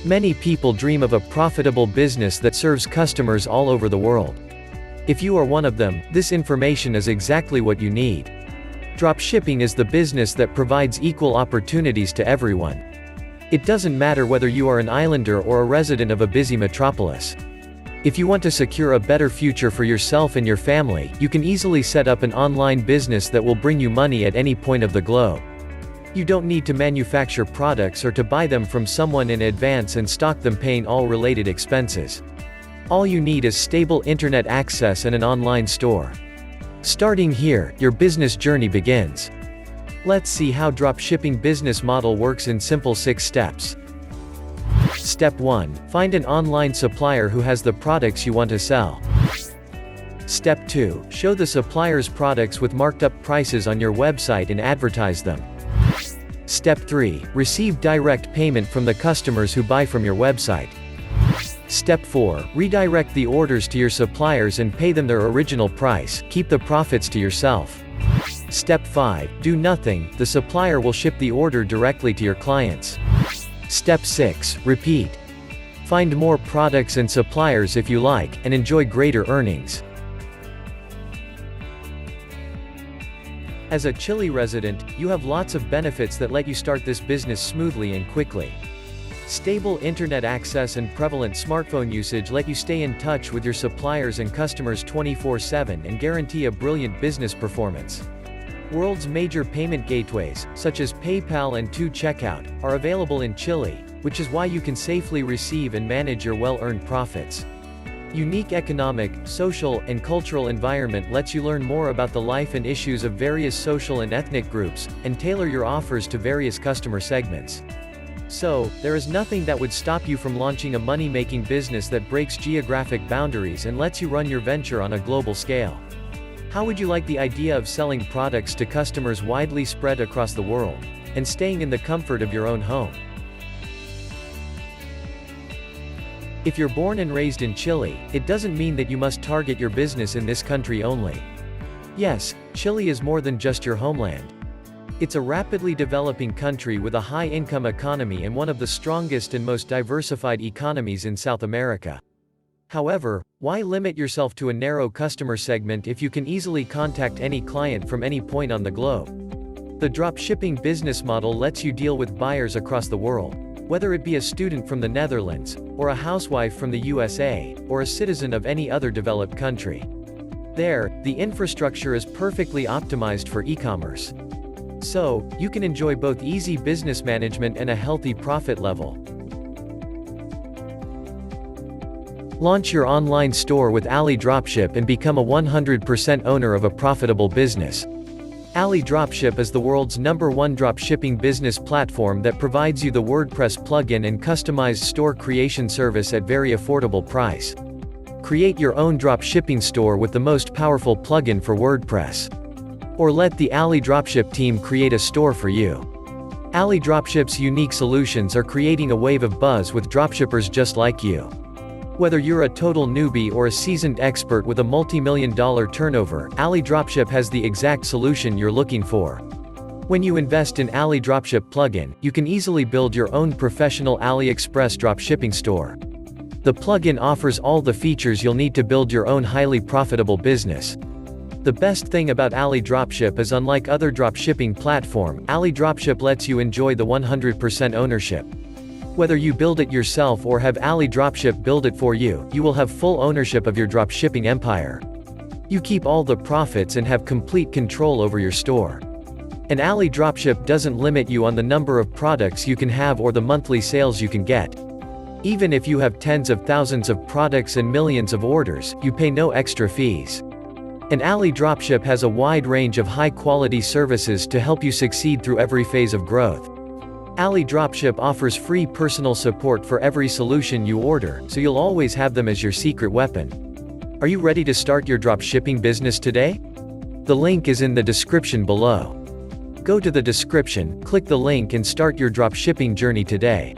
Many people dream of a profitable business that serves customers all over the world. If you are one of them, this information is exactly what you need. Dropshipping is the business that provides equal opportunities to everyone. It doesn't matter whether you are an islander or a resident of a busy metropolis. If you want to secure a better future for yourself and your family, you can easily set up an online business that will bring you money at any point of the globe. You don't need to manufacture products or to buy them from someone in advance and stock them, paying all related expenses. All you need is stable internet access and an online store. Starting here, your business journey begins. Let's see how dropshipping business model works in simple 6 steps. Step 1. Find an online supplier who has the products you want to sell. Step 2. Show the supplier's products with marked up prices on your website and advertise them. Step 3. Receive direct payment from the customers who buy from your website. Step 4. Redirect the orders to your suppliers and pay them their original price, keep the profits to yourself. Step 5. Do nothing, the supplier will ship the order directly to your clients. Step 6. Repeat. Find more products and suppliers if you like, and enjoy greater earnings. As a Chile resident, you have lots of benefits that let you start this business smoothly and quickly. Stable internet access and prevalent smartphone usage let you stay in touch with your suppliers and customers 24/7 and guarantee a brilliant business performance. World's major payment gateways, such as PayPal and 2Checkout, are available in Chile, which is why you can safely receive and manage your well-earned profits. Unique economic, social, and cultural environment lets you learn more about the life and issues of various social and ethnic groups, and tailor your offers to various customer segments. So, there is nothing that would stop you from launching a money-making business that breaks geographic boundaries and lets you run your venture on a global scale. How would you like the idea of selling products to customers widely spread across the world, and staying in the comfort of your own home? If you're born and raised in Chile, it doesn't mean that you must target your business in this country only. Yes, Chile is more than just your homeland. It's a rapidly developing country with a high-income economy and one of the strongest and most diversified economies in South America. However, why limit yourself to a narrow customer segment if you can easily contact any client from any point on the globe? The dropshipping business model lets you deal with buyers across the world, whether it be a student from the Netherlands, or a housewife from the USA, or a citizen of any other developed country. There, the infrastructure is perfectly optimized for e-commerce. So, you can enjoy both easy business management and a healthy profit level. Launch your online store with AliDropship and become a 100% owner of a profitable business. AliDropship is the world's #1 dropshipping business platform that provides you the WordPress plugin and customized store creation service at very affordable price. Create your own dropshipping store with the most powerful plugin for WordPress. Or let the AliDropship team create a store for you. AliDropship's unique solutions are creating a wave of buzz with dropshippers just like you. Whether you're a total newbie or a seasoned expert with a multi-million-dollar turnover, AliDropship has the exact solution you're looking for. When you invest in AliDropship plugin, you can easily build your own professional AliExpress dropshipping store. The plugin offers all the features you'll need to build your own highly profitable business. The best thing about AliDropship is, unlike other dropshipping platform, AliDropship lets you enjoy the 100% ownership. Whether you build it yourself or have AliDropship build it for you, you will have full ownership of your dropshipping empire. You keep all the profits and have complete control over your store. And AliDropship doesn't limit you on the number of products you can have or the monthly sales you can get. Even if you have tens of thousands of products and millions of orders, you pay no extra fees. And AliDropship has a wide range of high-quality services to help you succeed through every phase of growth. AliDropship offers free personal support for every solution you order, so you'll always have them as your secret weapon. Are you ready to start your dropshipping business today? The link is in the description below. Go to the description, click the link and start your dropshipping journey today.